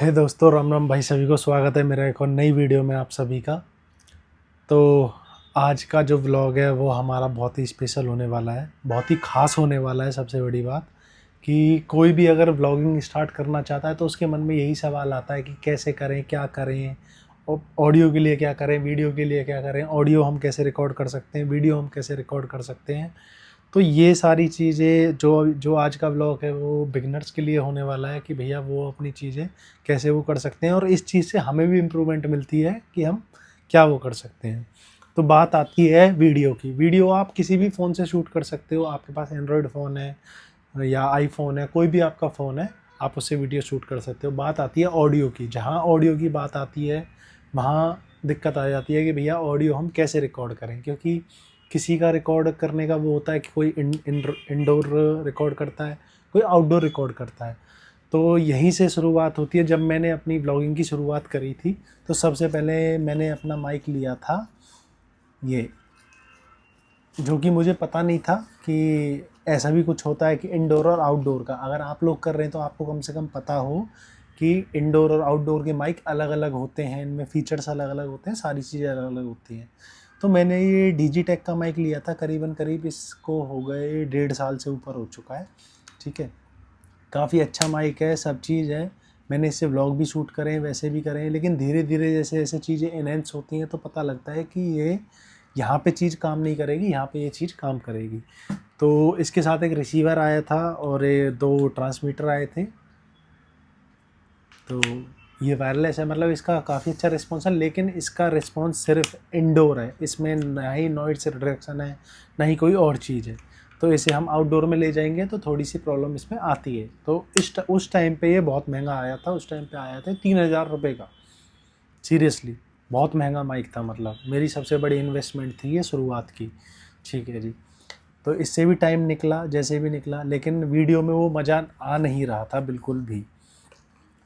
हे दोस्तों, राम राम भाई। सभी को स्वागत है मेरा एक और नई वीडियो में आप सभी का। तो आज का जो व्लॉग है वो हमारा बहुत ही स्पेशल होने वाला है, बहुत ही ख़ास होने वाला है। सबसे बड़ी बात कि कोई भी अगर व्लॉगिंग स्टार्ट करना चाहता है तो उसके मन में यही सवाल आता है कि कैसे करें, क्या करें, ऑडियो के लिए क्या करें, वीडियो के लिए क्या करें, ऑडियो हम कैसे रिकॉर्ड कर सकते हैं, वीडियो हम कैसे रिकॉर्ड कर सकते हैं। तो ये सारी चीज़ें जो जो आज का व्लॉग है वो बिगनर्स के लिए होने वाला है कि भैया वो अपनी चीज़ें कैसे वो कर सकते हैं और इस चीज़ से हमें भी इम्प्रूवमेंट मिलती है कि हम क्या वो कर सकते हैं। तो बात आती है वीडियो की। वीडियो आप किसी भी फ़ोन से शूट कर सकते हो। आपके पास एंड्रॉयड फ़ोन है या आईफोन है, कोई भी आपका फ़ोन है, आप उससे वीडियो शूट कर सकते हो। बात आती है ऑडियो की। जहाँ ऑडियो की बात आती है वहाँ दिक्कत आ जाती है कि भैया ऑडियो हम कैसे रिकॉर्ड करें, क्योंकि किसी का रिकॉर्ड करने का वो होता है कि कोई इंडोर रिकॉर्ड करता है, कोई आउटडोर रिकॉर्ड करता है। तो यहीं से शुरुआत होती है। जब मैंने अपनी ब्लॉगिंग की शुरुआत करी थी तो सबसे पहले मैंने अपना माइक लिया था ये, जो कि मुझे पता नहीं था कि ऐसा भी कुछ होता है कि इंडोर और आउटडोर का। अगर आप लोग कर रहे हैं तो आपको कम से कम पता हो कि इंडोर और आउटडोर के माइक अलग अलग होते हैं, इनमें फ़ीचर्स अलग अलग होते हैं, सारी चीज़ें अलग अलग होती हैं। तो मैंने ये डिजिटेक का माइक लिया था, करीब इसको हो गए 1.5 साल से ऊपर हो चुका है। ठीक है, काफ़ी अच्छा माइक है, सब चीज़ है। मैंने इससे व्लॉग भी शूट करे हैं, वैसे भी करे हैं, लेकिन धीरे धीरे जैसे जैसे चीज़ें एनहेंस होती हैं तो पता लगता है कि ये यहाँ पे चीज़ काम नहीं करेगी, यहाँ पे ये चीज़ काम करेगी। तो इसके साथ एक रिसीवर आया था और ये 2 ट्रांसमीटर आए थे। तो ये वायरलेस है, मतलब इसका काफ़ी अच्छा रिस्पॉन्स है, लेकिन इसका रिस्पॉन्स सिर्फ इंडोर है। इसमें ना ही नॉइज़ रिडक्शन है, ना ही कोई और चीज़ है। तो इसे हम आउटडोर में ले जाएंगे तो थोड़ी सी प्रॉब्लम इसमें आती है। तो उस टाइम पे ये बहुत महंगा आया था। उस टाइम पे आया था 3000 रुपये का। सीरियसली बहुत महंगा माइक था, मतलब मेरी सबसे बड़ी इन्वेस्टमेंट थी ये शुरुआत की। ठीक है जी। तो इससे भी टाइम निकला जैसे भी निकला, लेकिन वीडियो में वो मज़ा आ नहीं रहा था बिल्कुल भी।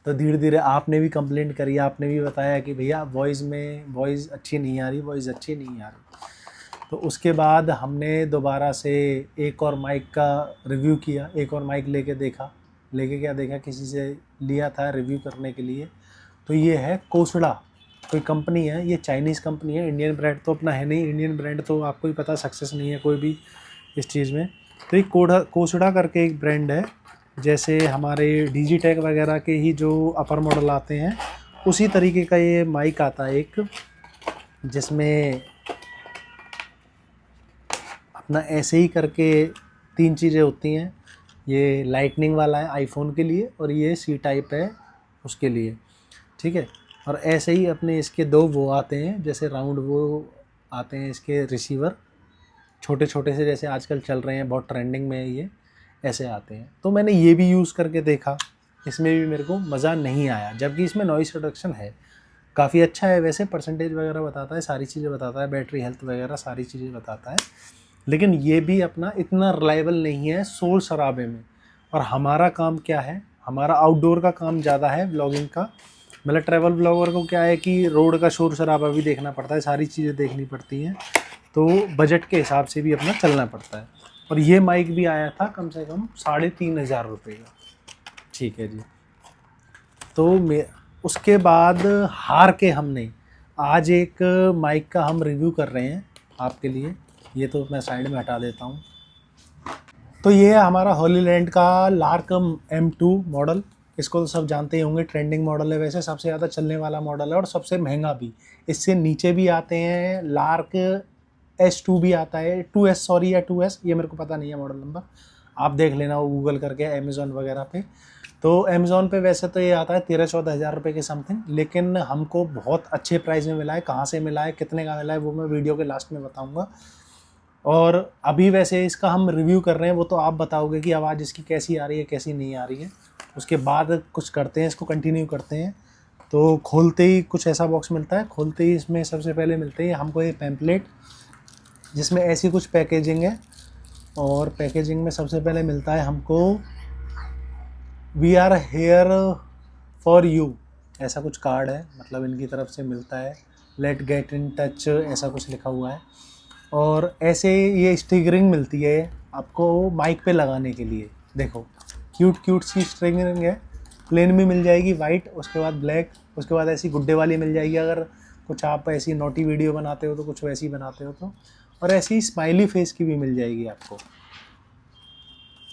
तो धीरे धीरे आपने भी कंप्लेंट करी, आपने भी बताया कि भैया वॉइस अच्छी नहीं आ रही, वॉइस अच्छी नहीं आ रही। तो उसके बाद हमने दोबारा से एक और माइक का रिव्यू किया, एक और माइक लेके क्या देखा, किसी से लिया था रिव्यू करने के लिए। तो ये है कोसड़ा, कोई कंपनी है, ये चाइनीज़ कंपनी है। इंडियन ब्रांड तो अपना है नहीं, इंडियन ब्रांड तो आपको ही पता सक्सेस नहीं है कोई भी इस चीज़ में। तो ये कोसड़ा करके एक ब्रांड है। जैसे हमारे डिजिटेक वगैरह के ही जो अपर मॉडल आते हैं उसी तरीके का ये माइक आता है एक, जिसमें अपना ऐसे ही करके 3 चीज़ें होती हैं। ये लाइटनिंग वाला है आईफोन के लिए और ये सी टाइप है उसके लिए। ठीक है, और ऐसे ही अपने इसके 2 वो आते हैं, जैसे राउंड वो आते हैं इसके रिसीवर, छोटे छोटे से, जैसे आजकल चल रहे हैं, बहुत ट्रेंडिंग में है ये, ऐसे आते हैं। तो मैंने ये भी यूज़ करके देखा, इसमें भी मेरे को मज़ा नहीं आया, जबकि इसमें नॉइस रिडक्शन है, काफ़ी अच्छा है। वैसे परसेंटेज वगैरह बताता है, सारी चीज़ें बताता है, बैटरी हेल्थ वगैरह सारी चीज़ें बताता है, लेकिन ये भी अपना इतना रिलायबल नहीं है शोर शराबे में। और हमारा काम क्या है, हमारा आउटडोर का काम ज़्यादा है ब्लॉगिंग का। मतलब ट्रैवल ब्लॉगर को क्या है कि रोड का शोर शराबा भी देखना पड़ता है, सारी चीज़ें देखनी पड़ती हैं, तो बजट के हिसाब से भी अपना चलना पड़ता है। और ये माइक भी आया था कम से कम 3500 रुपये का। ठीक है जी। तो मैं उसके बाद हार के हमने आज एक माइक का हम रिव्यू कर रहे हैं आपके लिए। ये तो मैं साइड में हटा देता हूँ। तो ये है हमारा हॉलीलैंड का लार्क M2 मॉडल। इसको तो सब जानते ही होंगे, ट्रेंडिंग मॉडल है, वैसे सबसे ज़्यादा चलने वाला मॉडल है और सबसे महंगा भी। इससे नीचे भी आते हैं, लार्क S2 भी आता है, 2S सॉरी, या 2S, ये मेरे को पता नहीं है मॉडल नंबर, आप देख लेना वो गूगल करके अमेज़ॉन वगैरह पे। तो अमेज़ॉन पे वैसे तो ये आता है 13-14 हज़ार रुपये के समथिंग, लेकिन हमको बहुत अच्छे प्राइस में मिला है। कहाँ से मिला है, कितने का मिला है, वो मैं वीडियो के लास्ट में बताऊँगा। और अभी वैसे इसका हम रिव्यू कर रहे हैं, वो तो आप बताओगे कि आवाज़ इसकी कैसी आ रही है, कैसी नहीं आ रही है। उसके बाद कुछ करते हैं, इसको कंटिन्यू करते हैं। तो खोलते ही कुछ ऐसा बॉक्स मिलता है, खोलते ही इसमें सबसे पहले मिलते हैं हमको ये पैम्पलेट, जिसमें ऐसी कुछ पैकेजिंग है। और पैकेजिंग में सबसे पहले मिलता है हमको we are here for you, ऐसा कुछ कार्ड है, मतलब इनकी तरफ से मिलता है। लेट गेट इन टच ऐसा कुछ लिखा हुआ है। और ऐसे ये स्टिकरिंग मिलती है आपको माइक पे लगाने के लिए। देखो क्यूट क्यूट सी स्टिकरिंग है, प्लेन भी मिल जाएगी वाइट, उसके बाद ब्लैक, उसके बाद ऐसी गुड्डे वाली मिल जाएगी अगर कुछ आप ऐसी नोटी वीडियो बनाते हो तो, कुछ वैसी बनाते हो तो, और ऐसी स्माइली फेस की भी मिल जाएगी आपको।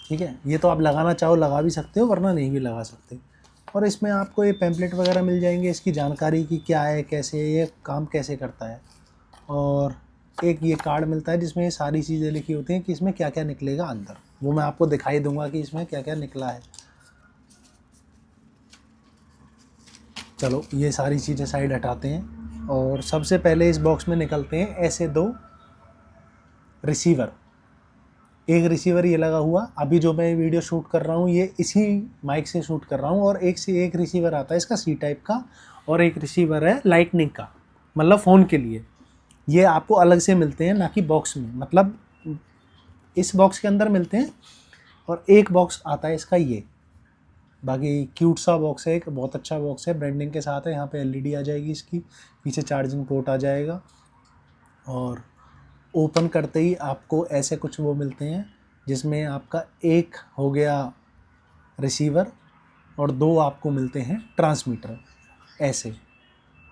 ठीक है, ये तो आप लगाना चाहो लगा भी सकते हो, वरना नहीं भी लगा सकते। और इसमें आपको ये पैम्पलेट वगैरह मिल जाएंगे इसकी जानकारी की क्या है, कैसे ये काम कैसे करता है। और एक ये कार्ड मिलता है जिसमें ये सारी चीज़ें लिखी होती हैं कि इसमें क्या क्या निकलेगा अंदर, वो मैं आपको दिखाई दूंगा कि इसमें क्या क्या निकला है। चलो ये सारी चीज़ें साइड हटाते हैं, और सबसे पहले इस बॉक्स में निकलते हैं ऐसे दो रिसीवर। एक रिसीवर ये लगा हुआ, अभी जो मैं वीडियो शूट कर रहा हूँ ये इसी माइक से शूट कर रहा हूँ, और एक से एक रिसीवर आता है इसका सी टाइप का, और एक रिसीवर है लाइटनिंग का, मतलब फ़ोन के लिए। ये आपको अलग से मिलते हैं, ना कि बॉक्स में, मतलब इस बॉक्स के अंदर मिलते हैं, और एक बॉक्स आता है इसका ये। बाकी क्यूट सा बॉक्स है, एक बहुत अच्छा बॉक्स है, ब्रांडिंग के साथ है। यहाँ पे एलईडी आ जाएगी इसकी, पीछे चार्जिंग पोर्ट आ जाएगा, और ओपन करते ही आपको ऐसे कुछ वो मिलते हैं जिसमें आपका एक हो गया रिसीवर और दो आपको मिलते हैं ट्रांसमीटर। ऐसे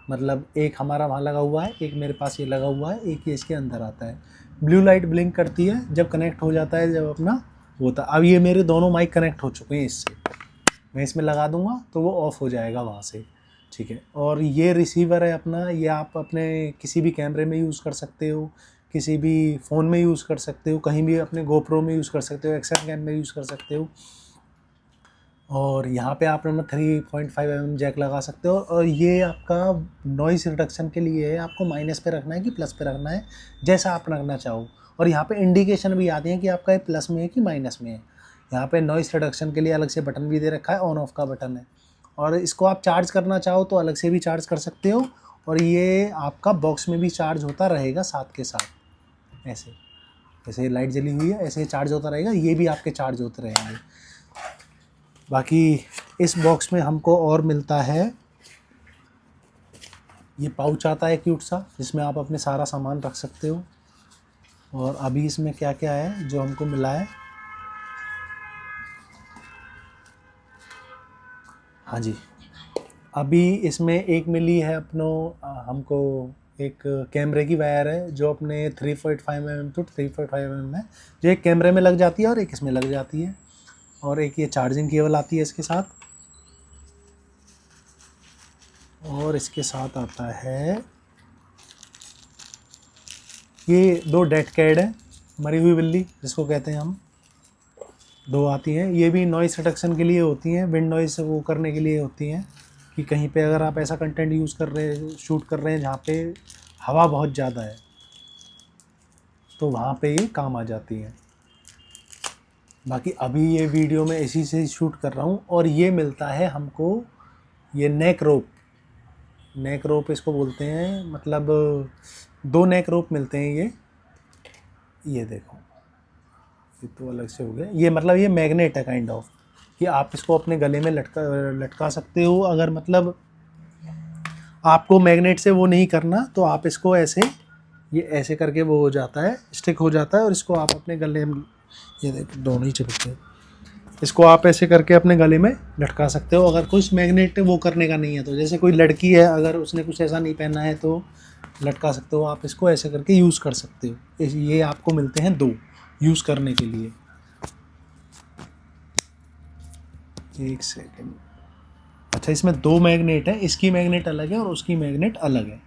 मतलब एक हमारा वहाँ लगा हुआ है, एक मेरे पास ये लगा हुआ है, एक ये इसके अंदर आता है। ब्लू लाइट ब्लिंक करती है जब कनेक्ट हो जाता है, जब अपना होता। अब ये मेरे दोनों माइक कनेक्ट हो चुके हैं इससे, मैं इसमें लगा दूंगा तो वो ऑफ़ हो जाएगा वहाँ से। ठीक है, और ये रिसीवर है अपना, ये आप अपने किसी भी कैमरे में यूज़ कर सकते हो, किसी भी फ़ोन में यूज़ कर सकते हो, कहीं भी अपने गोप्रो में यूज़ कर सकते हो, एक्शन कैम में यूज़ कर सकते हो। और यहाँ पे आप 3.5 mm जैक लगा सकते हो, और ये आपका नॉइस रिडक्शन के लिए है, आपको माइनस पे रखना है कि प्लस पे रखना है, जैसा आप रखना चाहो। और यहाँ पे इंडिकेशन भी आती है कि आपका ये प्लस में है कि माइनस में है। यहाँ पे नॉइस रिडक्शन के लिए अलग से बटन भी दे रखा है, ऑन ऑफ का बटन है। और इसको आप चार्ज करना चाहो तो अलग से भी चार्ज कर सकते हो, और ये आपका बॉक्स में भी चार्ज होता रहेगा साथ के साथ। ऐसे जैसे लाइट जली हुई है ऐसे चार्ज होता रहेगा, ये भी आपके चार्ज होते रहेंगे। बाकी इस बॉक्स में हमको और मिलता है, ये पाउच आता है क्यूट सा, जिसमें आप अपने सारा सामान रख सकते हो। और अभी इसमें क्या क्या है जो हमको मिला है, हाँ जी, अभी इसमें एक मिली है हमको एक कैमरे की वायर है, जो अपने 3.5 mm टू 3.5 mm है, जो एक कैमरे में लग जाती है और एक इसमें लग जाती है। और एक ये चार्जिंग केबल आती है इसके साथ, और इसके साथ आता है ये दो डेड कैट है, मरी हुई बिल्ली जिसको कहते हैं हम, दो आती हैं। ये भी नॉइस रिडक्शन के लिए होती हैं, विंड नॉइस वो करने के लिए होती हैं, कि कहीं पे अगर आप ऐसा कंटेंट यूज़ कर रहे हैं, शूट कर रहे हैं जहाँ पे हवा बहुत ज़्यादा है, तो वहाँ पे ये काम आ जाती है। बाकी अभी ये वीडियो मैं इसी से शूट कर रहा हूँ। और ये मिलता है हमको ये नेक रोप इसको बोलते हैं, मतलब दो नेक रोप मिलते हैं ये देखो, ये तो अलग से हो गया। ये मतलब ये मैग्नेट है काइंड ऑफ, कि आप इसको अपने गले में लटका सकते हो। अगर मतलब आपको मैग्नेट से वो नहीं करना तो आप इसको ऐसे, ये ऐसे करके वो हो जाता है, स्टिक हो जाता है, और इसको आप अपने गले में, ये देखो दोनों ही चिपकते हैं, इसको आप ऐसे करके अपने गले में लटका सकते हो। अगर कुछ मैग्नेट वो करने का नहीं है तो, जैसे कोई लड़की है अगर उसने कुछ ऐसा नहीं पहना है तो लटका सकते हो, आप इसको ऐसे करके यूज़ कर सकते हो। ये आपको मिलते हैं दो यूज़ करने के लिए। एक सेकेंड, अच्छा इसमें दो मैग्नेट है, इसकी मैग्नेट अलग है और उसकी मैग्नेट अलग है,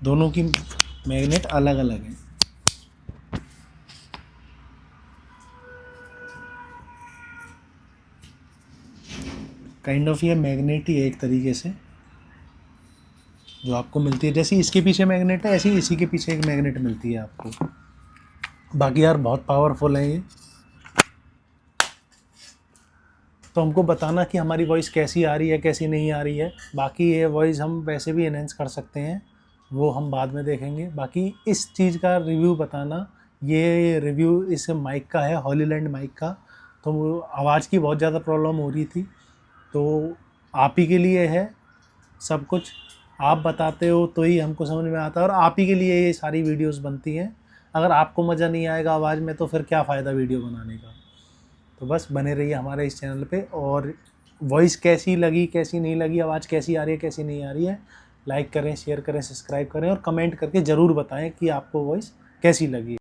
दोनों की मैग्नेट अलग अलग है। काइंड ऑफ ये मैग्नेट ही है एक तरीके से, जो आपको मिलती है। जैसे इसके पीछे मैग्नेट है, ऐसे ही इसी के पीछे एक मैग्नेट मिलती है आपको। बाकी यार बहुत पावरफुल है ये। तो हमको बताना कि हमारी वॉइस कैसी आ रही है कैसी नहीं आ रही है। बाकी ये वॉइस हम वैसे भी एनहेंस कर सकते हैं, वो हम बाद में देखेंगे। बाकी इस चीज़ का रिव्यू बताना, ये रिव्यू इस माइक का है, हॉलीलैंड माइक का। तो वो आवाज़ की बहुत ज़्यादा प्रॉब्लम हो रही थी, तो आप ही के लिए है सब कुछ। आप बताते हो तो ही हमको समझ में आता है, और आप ही के लिए ये सारी वीडियोस बनती हैं। अगर आपको मज़ा नहीं आएगा आवाज़ में तो फिर क्या फ़ायदा वीडियो बनाने का। तो बस बने रहिए हमारे इस चैनल पे, और वॉइस कैसी लगी, कैसी नहीं लगी, आवाज़ कैसी आ रही है, कैसी नहीं आ रही है, लाइक करें, शेयर करें, सब्सक्राइब करें और कमेंट करके ज़रूर बताएं कि आपको वॉइस कैसी लगी।